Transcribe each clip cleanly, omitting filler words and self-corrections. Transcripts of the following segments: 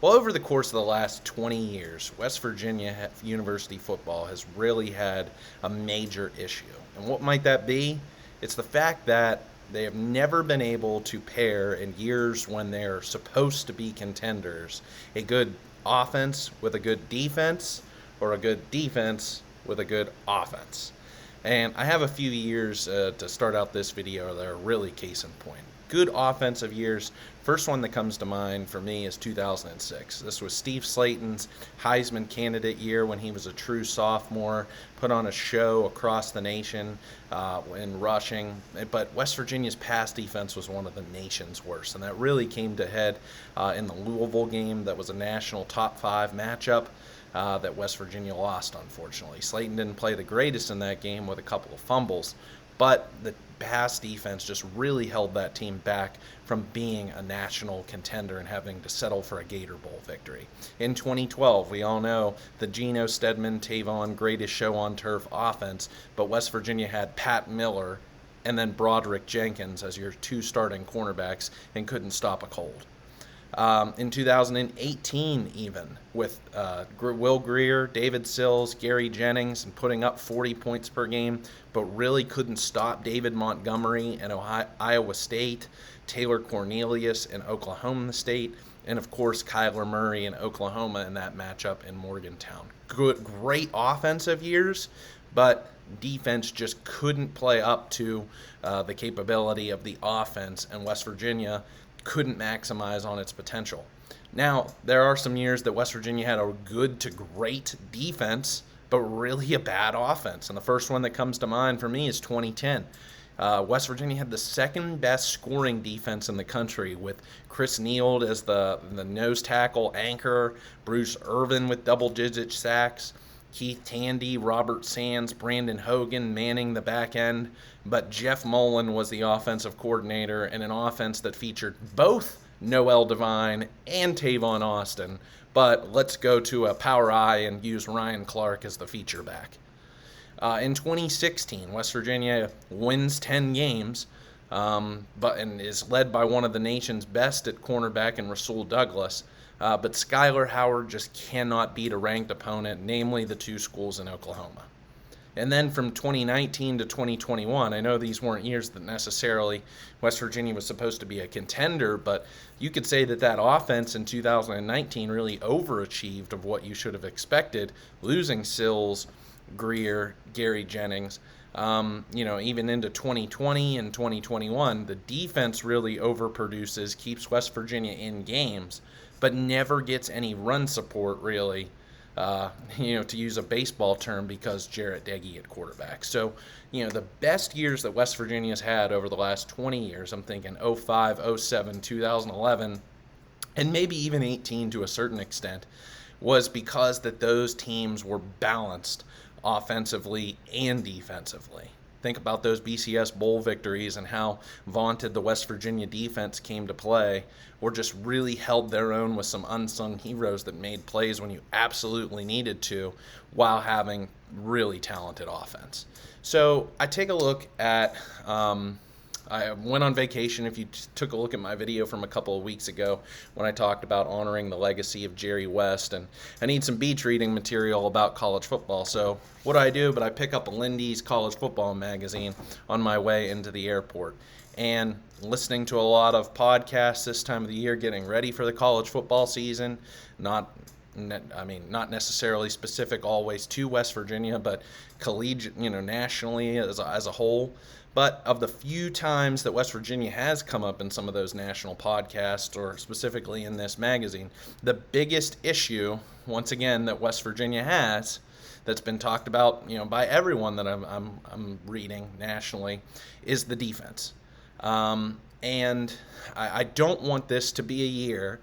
Well, over the course of the last 20 years, West Virginia University football has really had a major issue. And what might that be? It's the fact that they have never been able to pair, in years when they're supposed to be contenders, a good offense with a good defense, or a good defense with a good offense. And I have a few years to start out this video that are really case in point. Good offensive years. First one that comes to mind for me is 2006. This was Steve Slayton's Heisman candidate year when he was a true sophomore, put on a show across the nation in rushing. But West Virginia's pass defense was one of the nation's worst, and that really came to head in the Louisville game. That was a national top 5 matchup that West Virginia lost, unfortunately. Slayton didn't play the greatest in that game with a couple of fumbles, but the pass defense just really held that team back from being a national contender and having to settle for a Gator Bowl victory. In 2012, we all know the Geno Stedman, Tavon, greatest show on turf offense, but West Virginia had Pat Miller and then Broderick Jenkins as your 2 starting cornerbacks and couldn't stop a cold. In 2018, even with Will Grier, David Sills, Gary Jennings, and putting up 40 points per game, but really couldn't stop David Montgomery and Iowa State, Taylor Cornelius in Oklahoma State, and of course Kyler Murray in Oklahoma in that matchup in Morgantown. Great offensive years, but defense just couldn't play up to the capability of the offense, and West Virginia couldn't maximize on its potential. Now, there are some years that West Virginia had a good to great defense, but really a bad offense. And the first one that comes to mind for me is 2010. West Virginia had the second best scoring defense in the country, with Chris Neal as the nose tackle anchor, Bruce Irvin with double-digit sacks, Keith Tandy, Robert Sands, Brandon Hogan manning the back end, but Jeff Mullen was the offensive coordinator in an offense that featured both Noel Devine and Tavon Austin. But let's go to a power eye and use Ryan Clark as the feature back. In 2016, West Virginia wins 10 games, and is led by one of the nation's best at cornerback in Rasul Douglas. But Skyler Howard just cannot beat a ranked opponent, namely the 2 schools in Oklahoma. And then from 2019 to 2021, I know these weren't years that necessarily West Virginia was supposed to be a contender, but you could say that offense in 2019 really overachieved of what you should have expected, losing Sills, Grier, Gary Jennings. Even into 2020 and 2021, the defense really overproduces, keeps West Virginia in games, but never gets any run support, really, to use a baseball term, because Jarrett Deggy at quarterback. So, the best years that West Virginia's had over the last 20 years, I'm thinking 05, 07, 2011, and maybe even 18 to a certain extent, was because that those teams were balanced offensively and defensively. Think about those BCS Bowl victories and how vaunted the West Virginia defense came to play, or just really held their own with some unsung heroes that made plays when you absolutely needed to, while having really talented offense. So I take a look at I went on vacation. If you took a look at my video from a couple of weeks ago when I talked about honoring the legacy of Jerry West, and I need some beach reading material about college football. So what do I do? But I pick up a Lindy's college football magazine on my way into the airport. And listening to a lot of podcasts this time of the year, getting ready for the college football season, not necessarily specific always to West Virginia, but collegiate, nationally as a whole. But of the few times that West Virginia has come up in some of those national podcasts, or specifically in this magazine, the biggest issue, once again, that West Virginia has, that's been talked about, by everyone that I'm reading nationally, is the defense. And I don't want this to be a year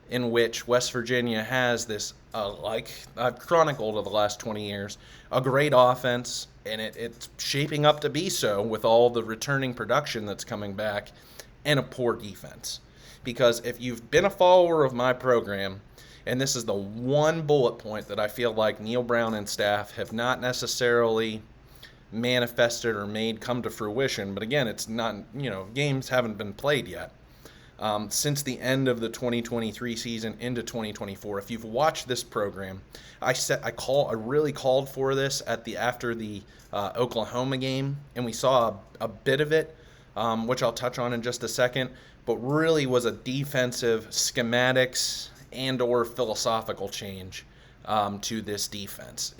in which West Virginia has this, like I've chronicled over the last 20 years, a great offense, and it's shaping up to be so with all the returning production that's coming back, and a poor defense. Because if you've been a follower of my program, and this is the one bullet point that I feel like Neil Brown and staff have not necessarily manifested or made come to fruition, but again, it's not, games haven't been played yet. since the end of the 2023 season into 2024. If you've watched this program, I really called for this after the Oklahoma game, and we saw a bit of it, which I'll touch on in just a second. But really was a defensive schematics and/or philosophical change to this defense.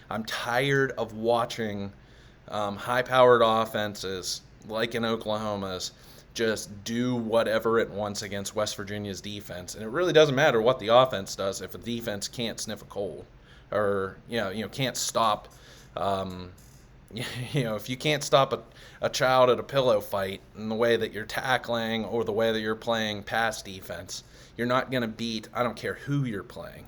I'm tired of watching high-powered offenses like in Oklahoma's just do whatever it wants against West Virginia's defense, and it really doesn't matter what the offense does if a defense can't sniff a cold, or can't stop. If you can't stop a child at a pillow fight in the way that you're tackling or the way that you're playing pass defense, you're not going to beat. I don't care who you're playing.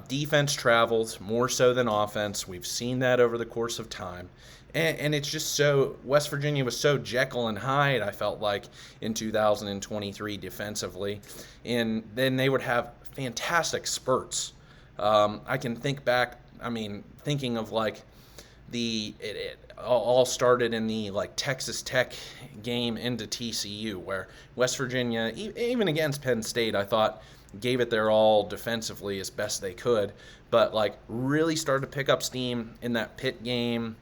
Defense travels more so than offense. We've seen that over the course of time. And it's just so, West Virginia was so Jekyll and Hyde, I felt like, in 2023 defensively. And then they would have fantastic spurts. I can think back, thinking of like it all started in the like Texas Tech game into TCU, where West Virginia, even against Penn State, I thought gave it their all defensively as best they could, but like really started to pick up steam in that Pitt game.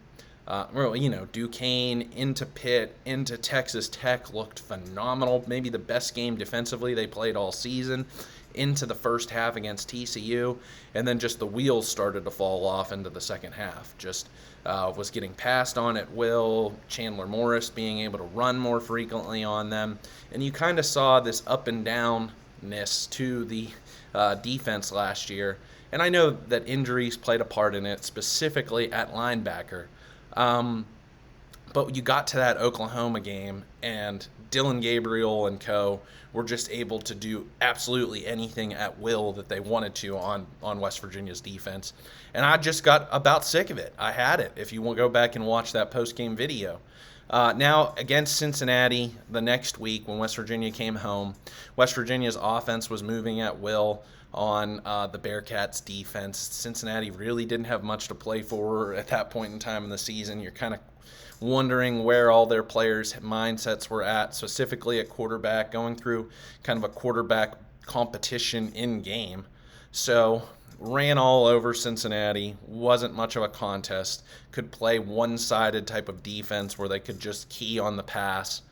Duquesne into Pitt, into Texas Tech looked phenomenal. Maybe the best game defensively they played all season. Into the first half against TCU, and then just the wheels started to fall off into the second half. Just was getting passed on at will, Chandler Morris being able to run more frequently on them, and you kind of saw this up and downness to the defense last year. And I know that injuries played a part in it, specifically at linebacker. But you got to that Oklahoma game, and Dillon Gabriel and co. were just able to do absolutely anything at will that they wanted to on West Virginia's defense. And I just got about sick of it. I had it, if you will go back and watch that post-game video. Now, against Cincinnati the next week when West Virginia came home, West Virginia's offense was moving at will on the Bearcats' defense. Cincinnati really didn't have much to play for at that point in time in the season. You're kind of wondering where all their players' mindsets were at, specifically at quarterback, going through kind of a quarterback competition in game. So ran all over Cincinnati, wasn't much of a contest, could play one-sided type of defense where they could just key on the pass.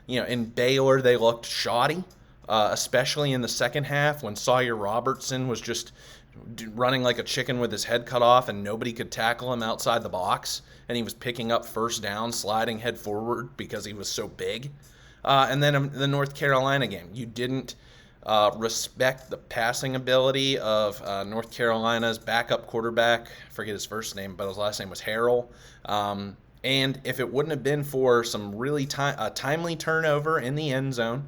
In Baylor, they looked shoddy, especially in the second half when Sawyer Robertson was just running like a chicken with his head cut off and nobody could tackle him outside the box, and he was picking up first down, sliding head forward because he was so big. And then in the North Carolina game, you didn't respect the passing ability of North Carolina's backup quarterback. I forget his first name, but his last name was Harrell. And if it wouldn't have been for some really timely turnover in the end zone,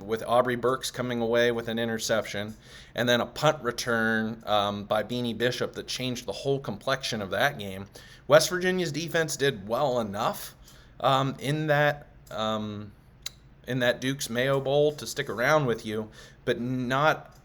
with Aubrey Burks coming away with an interception, and then a punt return by Beanie Bishop that changed the whole complexion of that game, West Virginia's defense did well enough in that Duke's Mayo Bowl to stick around with you, but not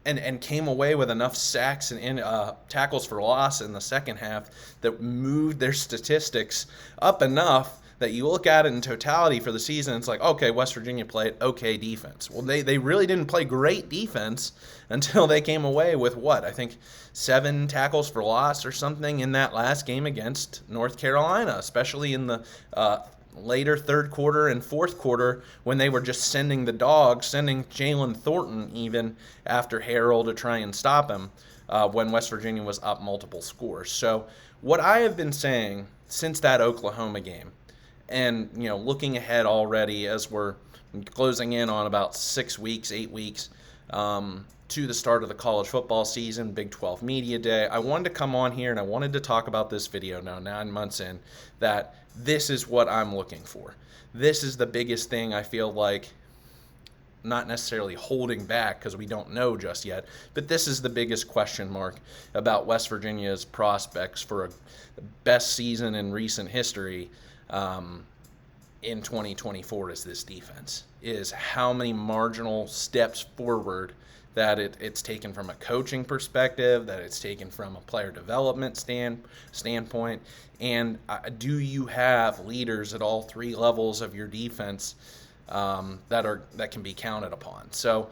and came away with enough sacks and tackles for loss in the second half that moved their statistics up enough that you look at it in totality for the season, it's like, okay, West Virginia played okay defense. Well, they really didn't play great defense until they came away with, I think 7 tackles for loss or something in that last game against North Carolina, especially in the later third quarter and fourth quarter when they were just sending the dogs, sending Jalen Thornton even after Harrell to try and stop him when West Virginia was up multiple scores. So what I have been saying since that Oklahoma game, and looking ahead already as we're closing in on about 8 weeks to the start of the college football season, Big 12 Media Day, I wanted to come on here and I wanted to talk about this video now, 9 months in, that this is what I'm looking for. This is the biggest thing I feel like, not necessarily holding back because we don't know just yet, but this is the biggest question mark about West Virginia's prospects for a best season in recent history in 2024 is this defense, is how many marginal steps forward that it's taken from a coaching perspective, that it's taken from a player development standpoint, and do you have leaders at all 3 levels of your defense that can be counted upon. So,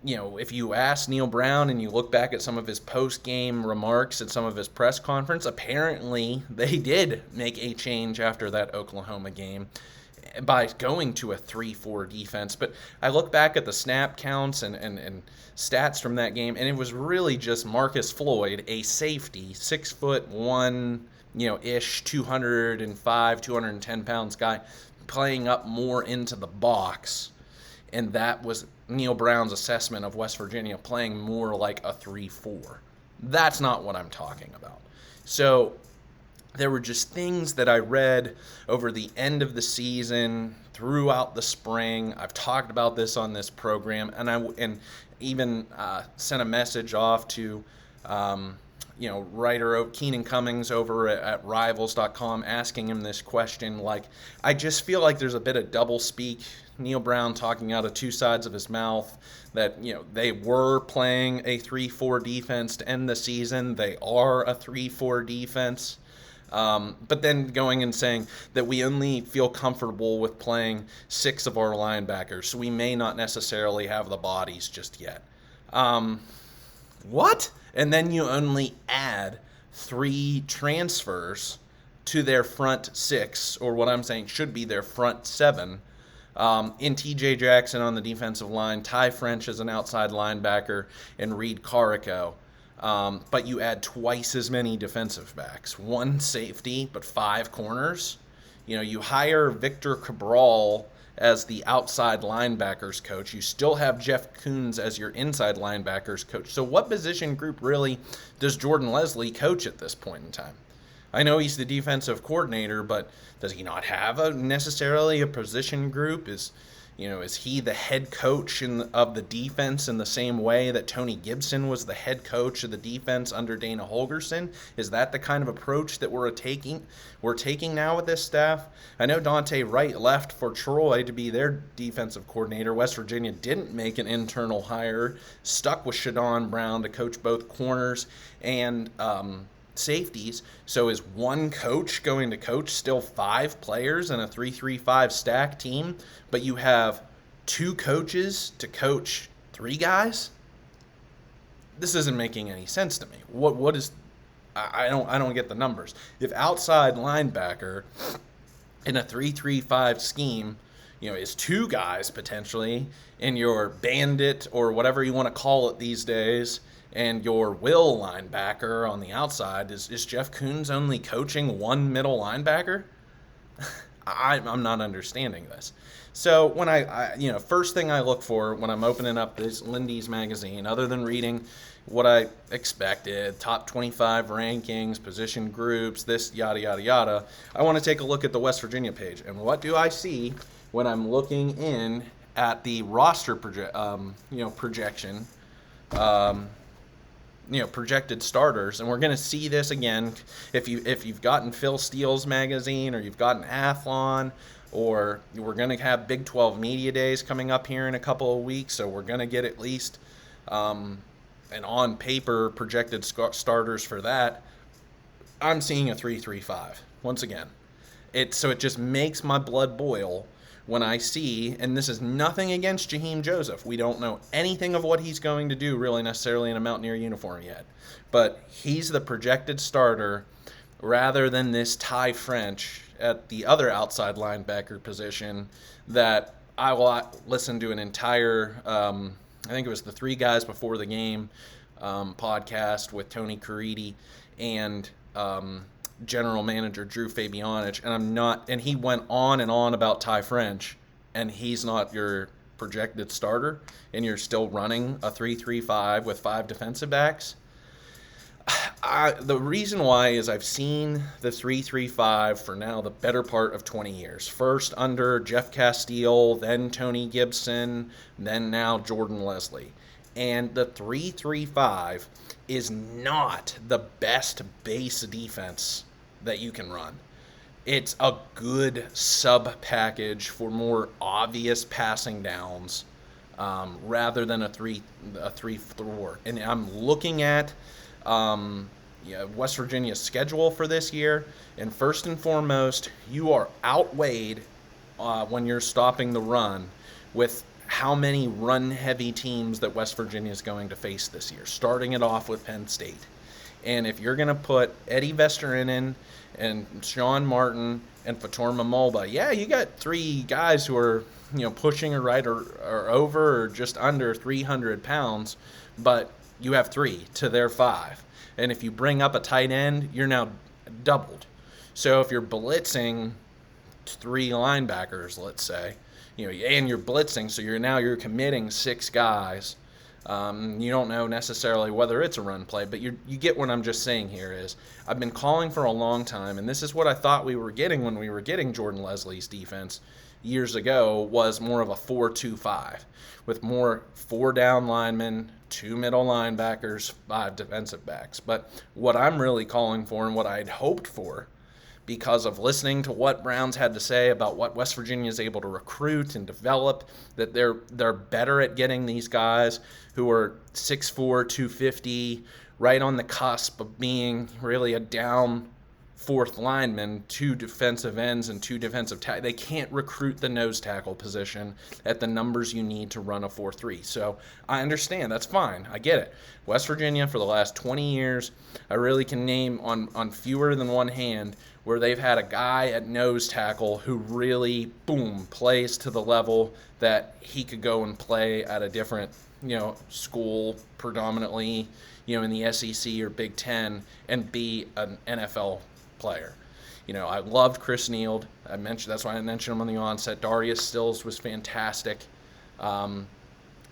if you ask Neil Brown and you look back at some of his post-game remarks and some of his press conference, apparently they did make a change after that Oklahoma game by going to a 3-4 defense. But I look back at the snap counts and stats from that game, and it was really just Marcus Floyd, a safety, 6'1", ish, 205, 210 pounds guy, playing up more into the box. And that was Neil Brown's assessment of West Virginia playing more like a 3-4. That's not what I'm talking about. So there were just things that I read over the end of the season, throughout the spring. I've talked about this on this program, and even sent a message off to writer Keenan Cummings over at Rivals.com, asking him this question. Like, I just feel like there's a bit of double speak. Neil Brown talking out of two sides of his mouth that, they were playing a 3-4 defense to end the season. They are a 3-4 defense. But then going and saying that we only feel comfortable with playing 6 of our linebackers, so we may not necessarily have the bodies just yet. What? And then you only add 3 transfers to their front 6, or what I'm saying should be their front 7, in TJ Jackson on the defensive line, Ty French as an outside linebacker, and Reed Carrico. But you add twice as many defensive backs, 1 safety, but 5 corners. You hire Victor Cabral as the outside linebackers coach. You still have Jeff Coons as your inside linebackers coach. So what position group really does Jordan Leslie coach at this point in time? I know he's the defensive coordinator, but does he not have necessarily a position group? Is he the head coach of the defense in the same way that Tony Gibson was the head coach of the defense under Dana Holgorsen? Is that the kind of approach that we're taking now with this staff? I know Dante Wright left for Troy to be their defensive coordinator. West Virginia didn't make an internal hire, stuck with Shadon Brown to coach both corners and safeties. So is one coach going to coach still 5 players in a 3-3-5 stack team, but you have 2 coaches to coach 3 guys? This isn't making any sense to me. What is I don't get the numbers. If outside linebacker in a 3-3-5 scheme, is 2 guys potentially, in your bandit or whatever you want to call it these days, and your will linebacker on the outside, is Jeff Coons only coaching 1 middle linebacker? I'm not understanding this. So when I first thing I look for when I'm opening up this Lindy's magazine, other than reading what I expected, top 25 rankings, position groups, this yada yada yada, I want to take a look at the West Virginia page. And what do I see when I'm looking in at the roster projection? Projected starters, and we're going to see this again if you've gotten Phil Steele's magazine, or you've gotten Athlon, or we're going to have Big 12 Media Days coming up here in a couple of weeks, so we're going to get at least an on paper projected starters for that. I'm seeing a 3-3-5 once again. It just makes my blood boil when I see, and this is nothing against Jaheim Joseph. We don't know anything of what he's going to do really necessarily in a Mountaineer uniform yet. But he's the projected starter rather than this Ty French at the other outside linebacker position that I will listen to an entire, I think it was the 3 Guys Before the Game podcast with Tony Caridi and general manager Drew Fabianich, and he went on and on about Ty French, and he's not your projected starter, and you're still running a 3-3-5 with 5 defensive backs. The reason why is I've seen the 3-3-5 for now the better part of 20 years. First under Jeff Castile, then Tony Gibson, then now Jordan Leslie. And the 3-3-5 is not the best base defense that you can run. It's a good sub package for more obvious passing downs, rather than a 3-4. And I'm looking at West Virginia's schedule for this year, and first and foremost, you are outweighed when you're stopping the run with how many run-heavy teams that West Virginia is going to face this year, starting it off with Penn State. And if you're going to put Eddie Vesterinen and Sean Martin and Fatorma Mulba, yeah, you got three guys who are, pushing or over or just under 300 pounds, but you have three to their five. And if you bring up a tight end, you're now doubled. So if you're blitzing three linebackers, let's say, and you're blitzing, so you're committing six guys. You don't know necessarily whether it's a run play, but you get what I'm just saying here is I've been calling for a long time, and this is what I thought we were getting when we were getting Jordan Leslie's defense years ago, was more of a 4-2-5 with more four down linemen, two middle linebackers, five defensive backs. But what I'm really calling for and what I had hoped for, because of listening to what Browns had to say about what West Virginia is able to recruit and develop, that they're better at getting these guys who are 6'4", 250, right on the cusp of being really a down fourth lineman, two defensive ends and two defensive tackles. They can't recruit the nose tackle position at the numbers you need to run a 4-3. So I understand. That's fine. I get it. West Virginia, for the last 20 years, I really can name on fewer than one hand where they've had a guy at nose tackle who really, plays to the level that he could go and play at a different, school, predominantly, in the SEC or Big Ten, and be an NFL player. I loved Chris Neald. That's why I mentioned him on the onset. Darius Stills was fantastic.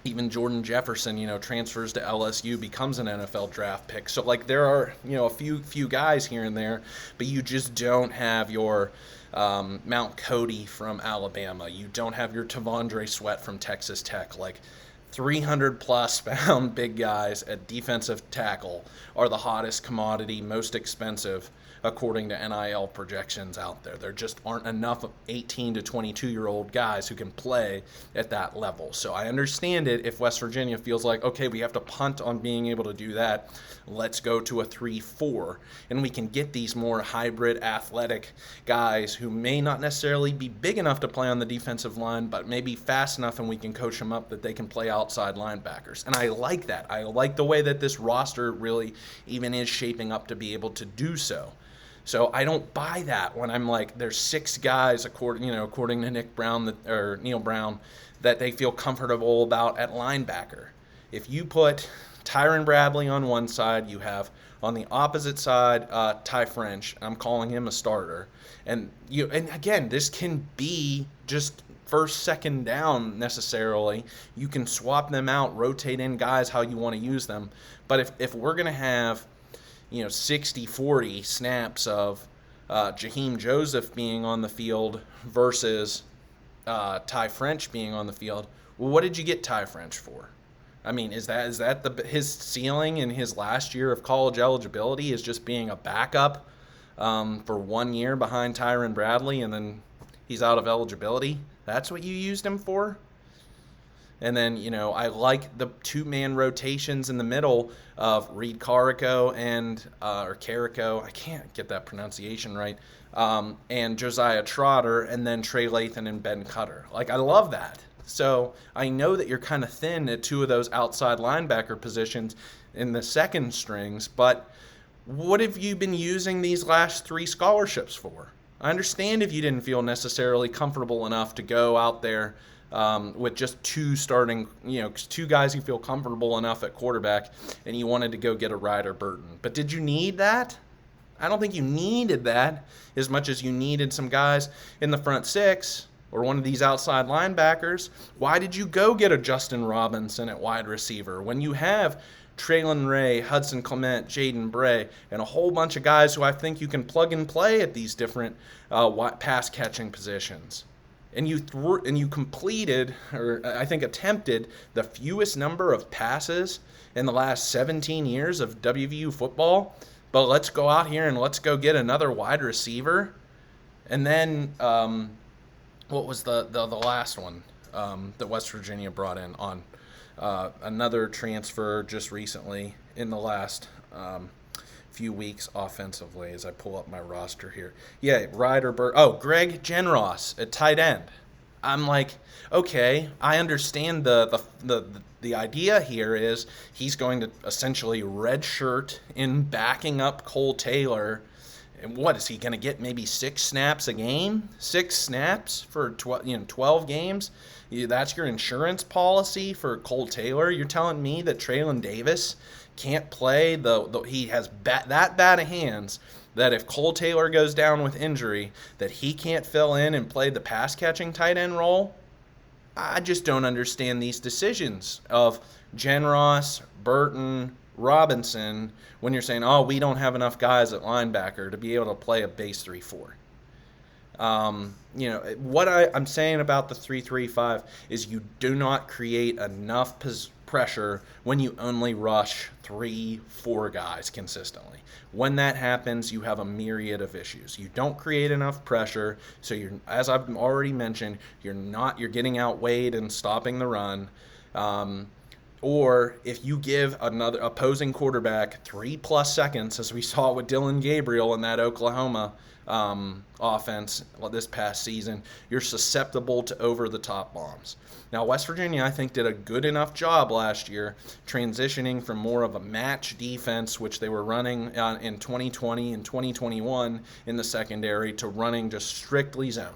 Even Jordan Jefferson, transfers to LSU, becomes an NFL draft pick. So, there are, a few guys here and there, but you just don't have your Mount Cody from Alabama. You don't have your Tavondre Sweat from Texas Tech. 300-plus pound big guys at defensive tackle are the hottest commodity, most expensive, according to NIL projections out there. There just aren't enough 18 to 22-year-old guys who can play at that level. So I understand it if West Virginia feels like, okay, we have to punt on being able to do that. Let's go to a 3-4, and we can get these more hybrid athletic guys who may not necessarily be big enough to play on the defensive line, but maybe fast enough, and we can coach them up that they can play outside linebackers. And I like that. I like the way that this roster really even is shaping up to be able to do so. So I don't buy that when I'm like, there's six guys, according to Neil Brown, that they feel comfortable about at linebacker. If you put Tyron Bradley on one side, you have on the opposite side Ty French. I'm calling him a starter. And again, this can be just first, second down necessarily. You can swap them out, rotate in guys how you want to use them. But if we're going to have 60-40 snaps of Jaheim Joseph being on the field versus Ty French being on the field, well, what did you get Ty French for? I mean, is that his ceiling in his last year of college eligibility is just being a backup for 1 year behind Tyron Bradley, and then he's out of eligibility? That's what you used him for? And then, I like the two-man rotations in the middle of Reed Carico or Carico, I can't get that pronunciation right, and Josiah Trotter, and then Trey Lathan and Ben Cutter. I love that. So I know that you're kind of thin at two of those outside linebacker positions in the second strings, but what have you been using these last three scholarships for? I understand if you didn't feel necessarily comfortable enough to go out there with just two starting, two guys you feel comfortable enough at quarterback, and you wanted to go get a Ryder Burton. But did you need that? I don't think you needed that as much as you needed some guys in the front six or one of these outside linebackers. Why did you go get a Justin Robinson at wide receiver when you have Traylon Ray, Hudson Clement, Jaden Bray, and a whole bunch of guys who I think you can plug and play at these different pass-catching positions? And you completed, or I think attempted, the fewest number of passes in the last 17 years of WVU football. But let's go out here and let's go get another wide receiver. And then what was the last one that West Virginia brought in on another transfer just recently in the last few weeks offensively as I pull up my roster here. Yeah, Ryder Bird. Oh, Greg Genross at tight end. I'm like, okay, I understand the idea here is he's going to essentially redshirt in backing up Cole Taylor. And what is he going to get? Maybe 6 snaps a game? 6 snaps for 12 games? That's your insurance policy for Cole Taylor? You're telling me that Traylon Davis can't play? He has that bad of hands that if Cole Taylor goes down with injury, that he can't fill in and play the pass-catching tight end role? I just don't understand these decisions of Genross, Burton, Robinson when you're saying, oh, we don't have enough guys at linebacker to be able to play a base 3-4. What I'm saying about the 3-3-5 is you do not create enough pressure when you only rush 3-4 guys consistently. When that happens, you have a myriad of issues. You don't create enough pressure, so you're, as I've already mentioned, you're getting outweighed and stopping the run. Or if you give another opposing quarterback 3+ seconds, as we saw with Dylan Gabriel in that Oklahoma offense this past season, you're susceptible to over-the-top bombs. Now, West Virginia, I think, did a good enough job last year transitioning from more of a match defense, which they were running in 2020 and 2021 in the secondary, to running just strictly zone.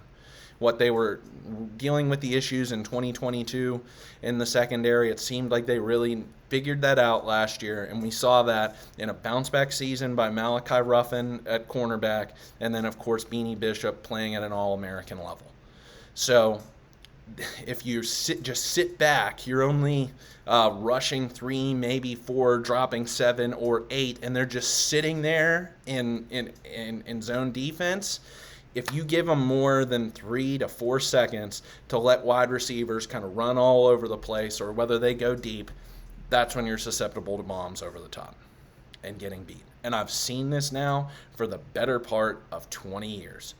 What they were dealing with the issues in 2022 in the secondary, it seemed like they really figured that out last year, and we saw that in a bounce-back season by Malachi Ruffin at cornerback, and then, of course, Beanie Bishop playing at an All-American level. So if you just sit back, you're only rushing 3, maybe 4, dropping 7 or 8, and they're just sitting there in zone defense. If you give them more than 3 to 4 seconds to let wide receivers kind of run all over the place, or whether they go deep, that's when you're susceptible to bombs over the top and getting beat. And I've seen this now for the better part of 20 years.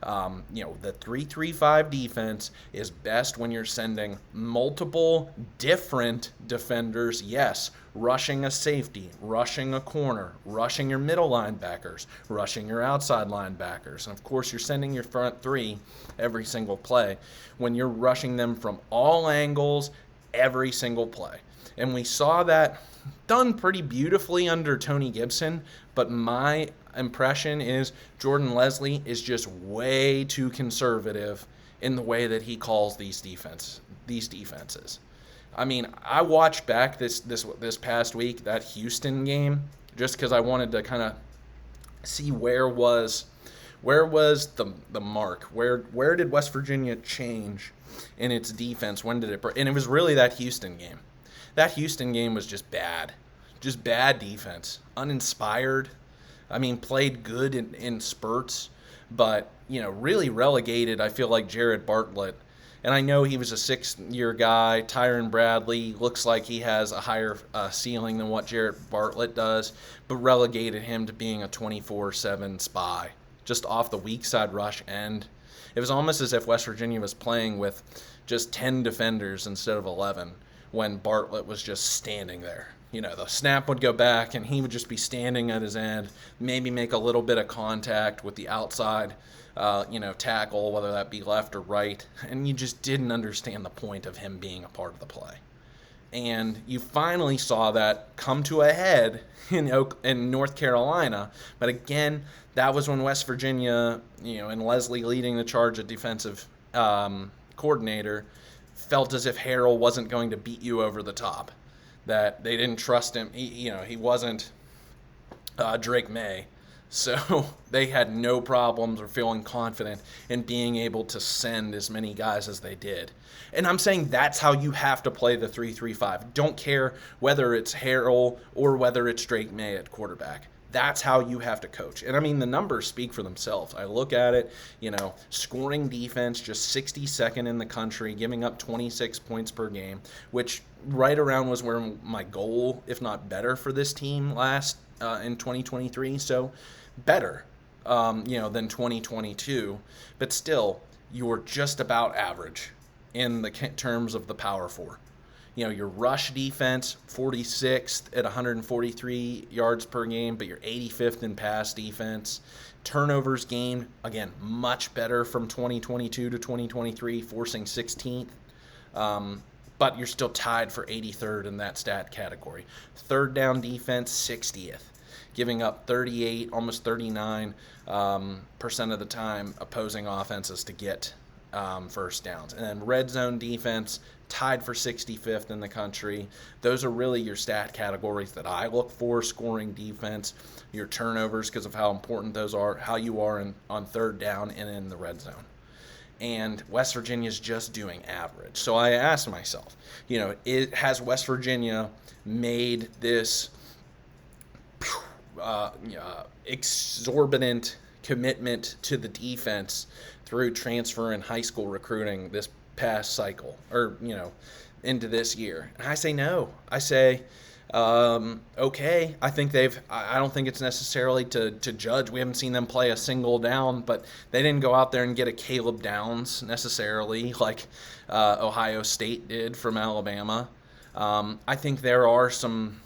The 3-3-5 defense is best when you're sending multiple different defenders, yes, rushing a safety, rushing a corner, rushing your middle linebackers, rushing your outside linebackers. And, of course, you're sending your front 3 every single play when you're rushing them from all angles every single play. And we saw that done pretty beautifully under Tony Gibson, but my impression is Jordan Leslie is just way too conservative in the way that he calls these defenses. I mean, I watched back this past week that Houston game just because I wanted to kind of see where was the mark, where did West Virginia change in its defense, when did it break? And it was really that Houston game. That Houston game was just bad defense, uninspired. I mean, played good in spurts, but, really relegated, I feel like, Jared Bartlett. And I know he was a 6-year guy. Tyron Bradley looks like he has a higher ceiling than what Jared Bartlett does, but relegated him to being a 24/7 spy, just off the weak side rush end. It was almost as if West Virginia was playing with just 10 defenders instead of 11 when Bartlett was just standing there. The snap would go back, and he would just be standing at his end, maybe make a little bit of contact with the outside, tackle, whether that be left or right, and you just didn't understand the point of him being a part of the play. And you finally saw that come to a head in North Carolina, but again, that was when West Virginia, and Leslie leading the charge of defensive coordinator, felt as if Harrell wasn't going to beat you over the top. That they didn't trust him. He wasn't Drake May. So they had no problems or feeling confident in being able to send as many guys as they did. And I'm saying that's how you have to play the 3-3-5. Don't care whether it's Harrell or whether it's Drake May at quarterback. That's how you have to coach. And, I mean, the numbers speak for themselves. I look at it, scoring defense, just 62nd in the country, giving up 26 points per game, which right around was where my goal, if not better, for this team last in 2023. So better, than 2022. But still, you're just about average in the terms of the Power 4. Your rush defense, 46th at 143 yards per game, but you're 85th in pass defense. Turnovers gained, again, much better from 2022 to 2023, forcing 16th. But you're still tied for 83rd in that stat category. Third down defense, 60th, giving up 38, almost 39% of the time opposing offenses to get first downs. And then red zone defense, tied for 65th in the country. Those are really your stat categories that I look for: scoring defense, your turnovers because of how important those are, how you are on third down and in the red zone. And West Virginia's just doing average. So I asked myself, has West Virginia made this exorbitant commitment to the defense through transfer and high school recruiting this past cycle, or into this year? And I say no. I say okay. I don't think it's necessarily to judge. We haven't seen them play a single down, but they didn't go out there and get a Caleb Downs necessarily like Ohio State did from Alabama. I think there are some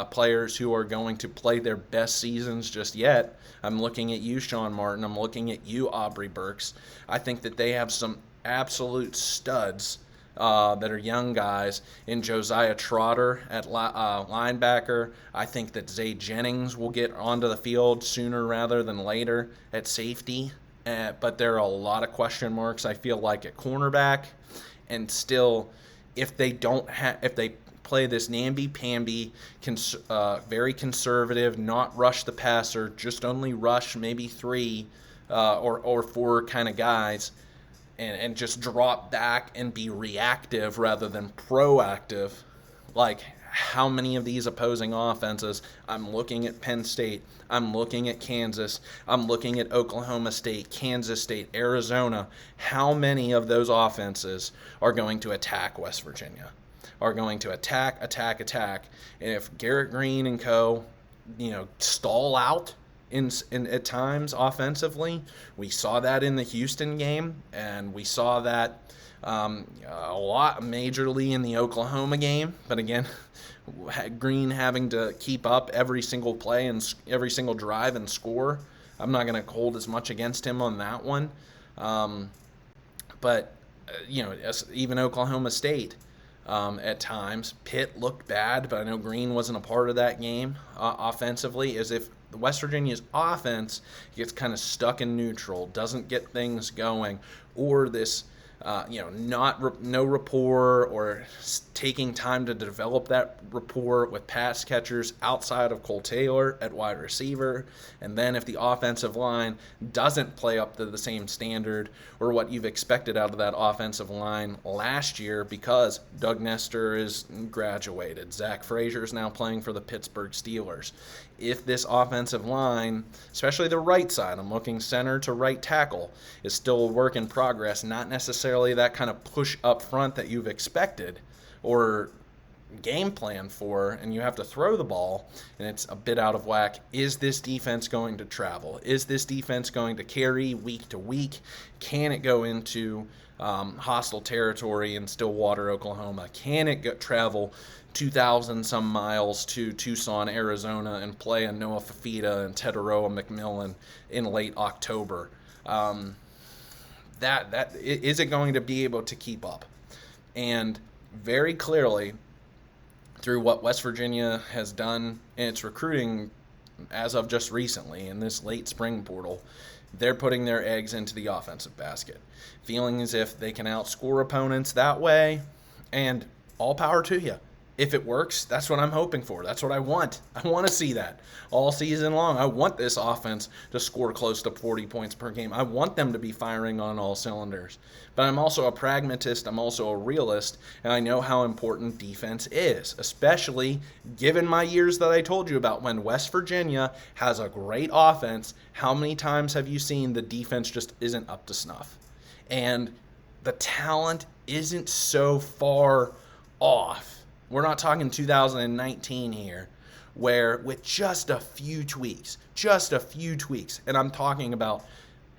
players who are going to play their best seasons just yet. I'm looking at you, Sean Martin. I'm looking at you, Aubrey Burks. I think that they have some absolute studs that are young guys in Josiah Trotter at linebacker. I think that Zay Jennings will get onto the field sooner rather than later at safety. But there are a lot of question marks, I feel like, at cornerback. And still, if they play this namby-pamby, very conservative, not rush the passer, just only rush maybe 3 or 4 kind of guys, and just drop back and be reactive rather than proactive, like how many of these opposing offenses, I'm looking at Penn State, I'm looking at Kansas, I'm looking at Oklahoma State, Kansas State, Arizona, how many of those offenses are going to attack West Virginia? Are going to attack. And if Garrett Green and co, stall out in at times offensively, we saw that in the Houston game, and we saw that a lot majorly in the Oklahoma game. But again, Green having to keep up every single play and every single drive and score. I'm not going to hold as much against him on that one. But even Oklahoma State. At times, Pitt looked bad, but I know Green wasn't a part of that game offensively. As if West Virginia's offense gets kind of stuck in neutral, doesn't get things going, or this no rapport, or taking time to develop that rapport with pass catchers outside of Cole Taylor at wide receiver. And then if the offensive line doesn't play up to the same standard or what you've expected out of that offensive line last year, because Doug Nestor is graduated, Zach Frazier is now playing for the Pittsburgh Steelers. If this offensive line, especially the right side, I'm looking center to right tackle, is still a work in progress, not necessarily that kind of push up front that you've expected or game plan for, and you have to throw the ball, and it's a bit out of whack, is this defense going to travel? Is this defense going to carry week to week? Can it go into hostile territory in Stillwater, Oklahoma? Can it travel 2,000 some miles to Tucson, Arizona, and play a Noah Fafita and Tetaroa McMillan in late October? That is it going to be able to keep up? And very clearly, through what West Virginia has done in its recruiting as of just recently in this late spring portal, they're putting their eggs into the offensive basket, feeling as if they can outscore opponents that way, and all power to you. If it works, that's what I'm hoping for. That's what I want. I want to see that all season long. I want this offense to score close to 40 points per game. I want them to be firing on all cylinders. But I'm also a pragmatist. I'm also a realist, and I know how important defense is, especially given my years that I told you about when West Virginia has a great offense. How many times have you seen the defense just isn't up to snuff? And the talent isn't so far off. We're not talking 2019 here, where with just a few tweaks, and I'm talking about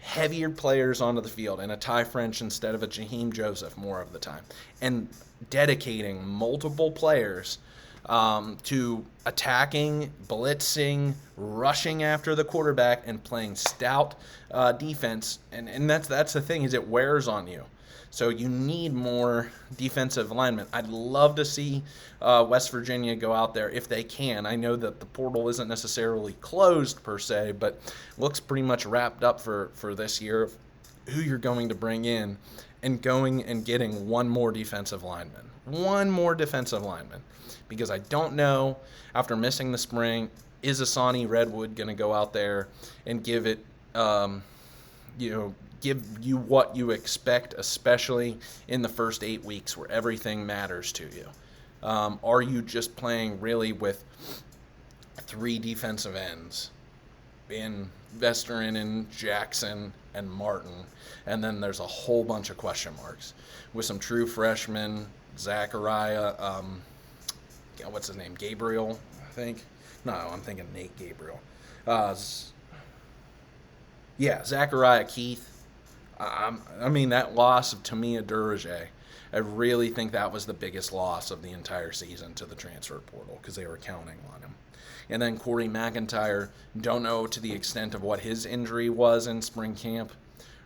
heavier players onto the field and a Ty French instead of a Jaheim Joseph more of the time, and dedicating multiple players to attacking, blitzing, rushing after the quarterback, and playing stout defense. And that's the thing, is it wears on you. So you need more defensive linemen. I'd love to see West Virginia go out there if they can. I know that the portal isn't necessarily closed per se, but looks pretty much wrapped up for this year of who you're going to bring in, and going and getting one more defensive lineman. One more defensive lineman. Because I don't know, after missing the spring, is Asani Redwood going to go out there and give it, give you what you expect, especially in the first 8 weeks where everything matters to you? Are you just playing really with 3 defensive ends in Vesterin and Jackson and Martin, and then there's a whole bunch of question marks with some true freshmen, Zachariah, what's his name, Gabriel, I think? No, I'm thinking Nate Gabriel. Zachariah Keith. That loss of Tamia Durage, I really think that was the biggest loss of the entire season to the transfer portal, because they were counting on him. And then Corey McIntyre, don't know to the extent of what his injury was in spring camp.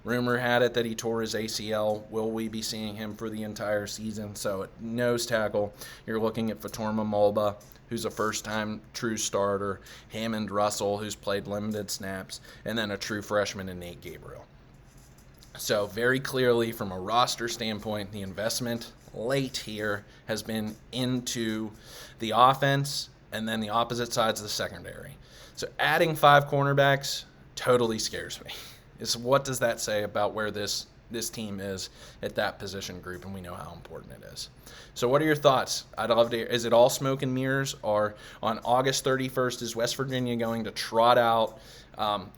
Rumor had it that he tore his ACL. Will we be seeing him for the entire season? So at nose tackle, you're looking at Fatorma Mulba, who's a first-time true starter, Hammond Russell, who's played limited snaps, and then a true freshman in Nate Gabriel. So very clearly, from a roster standpoint, the investment late here has been into the offense and then the opposite sides of the secondary. So adding 5 cornerbacks totally scares me. What does that say about where this team is at that position group, and we know how important it is. So what are your thoughts? I'd love to hear. Is it all smoke and mirrors, or on August 31st is West Virginia going to trot out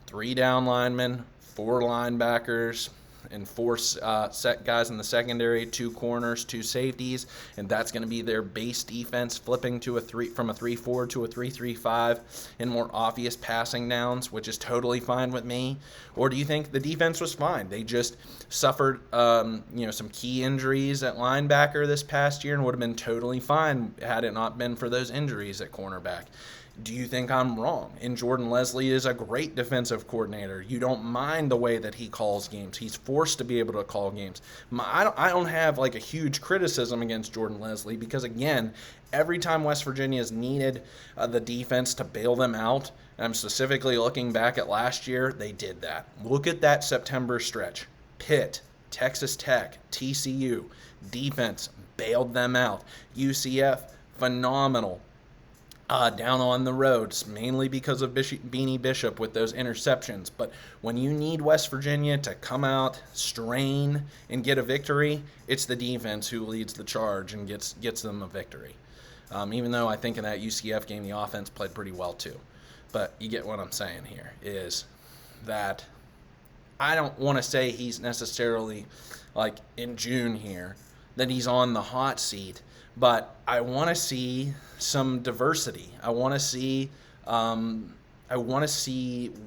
3 down linemen, 4 linebackers, and 4 set guys in the secondary, 2 corners, 2 safeties, and that's going to be their base defense, flipping to from a 3-4 to a 3-3-5 in more obvious passing downs, which is totally fine with me? Or do you think the defense was fine? They just suffered some key injuries at linebacker this past year and would have been totally fine had it not been for those injuries at cornerback. Do you think I'm wrong? And Jordan Leslie is a great defensive coordinator. You don't mind the way that he calls games. He's forced to be able to call games. I don't have like a huge criticism against Jordan Leslie, because, again, every time West Virginia has needed the defense to bail them out, and I'm specifically looking back at last year, they did that. Look at that September stretch. Pitt, Texas Tech, TCU, defense bailed them out. UCF, phenomenal. Down on the roads, mainly because of Beanie Bishop with those interceptions. But when you need West Virginia to come out, strain, and get a victory, it's the defense who leads the charge and gets them a victory. Even though I think in that UCF game, the offense played pretty well too. But you get what I'm saying here, is that I don't want to say he's necessarily, like in June here, that he's on the hot seat. But I want to see some diversity. I want to see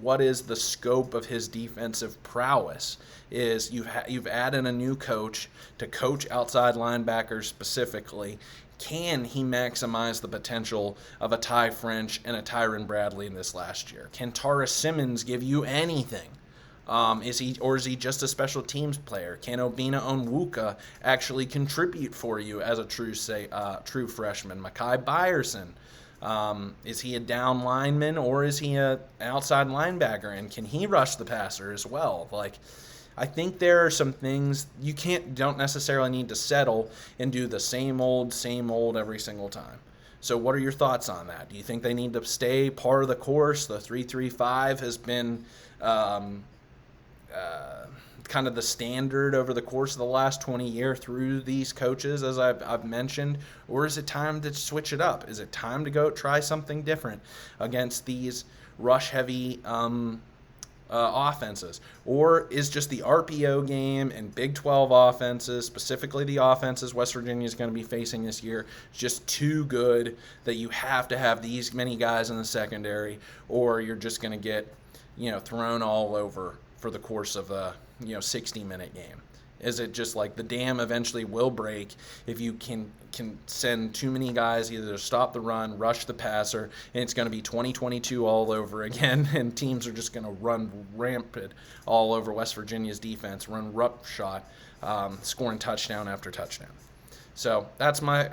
what is the scope of his defensive prowess. Is you've added a new coach to coach outside linebackers specifically. Can he maximize the potential of a Ty French and a Tyron Bradley in this last year? Can Taurus Simmons give you anything? Is he just a special teams player? Can Obina Onwuka actually contribute for you as a true freshman? Mekhi Byerson, is he a down lineman, or is he an outside linebacker? And can he rush the passer as well? I think there are some things you don't necessarily need to settle and do the same old every single time. So what are your thoughts on that? Do you think they need to stay part of the course? The 3-3-5 has been kind of the standard over the course of the last 20 years through these coaches, as I've mentioned, or is it time to switch it up? Is it time to go try something different against these rush-heavy offenses? Or is just the RPO game and Big 12 offenses, specifically the offenses West Virginia is going to be facing this year, just too good that you have to have these many guys in the secondary, or you're just going to get thrown all over for the course of a 60-minute game? Is it just like the dam eventually will break if you can send too many guys either to stop the run, rush the passer, and it's going to be 2022 all over again, and teams are just going to run rampant all over West Virginia's defense, run roughshod, scoring touchdown after touchdown. So that's my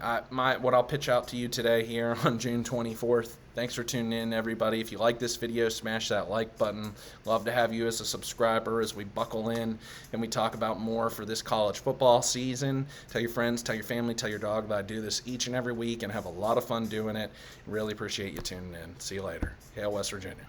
what I'll pitch out to you today here on June 24th. Thanks for tuning in, everybody. If you like this video, smash that like button. Love to have you as a subscriber as we buckle in and we talk about more for this college football season. Tell your friends, tell your family, tell your dog that I do this each and every week and have a lot of fun doing it. Really appreciate you tuning in. See you later. Hail West Virginia.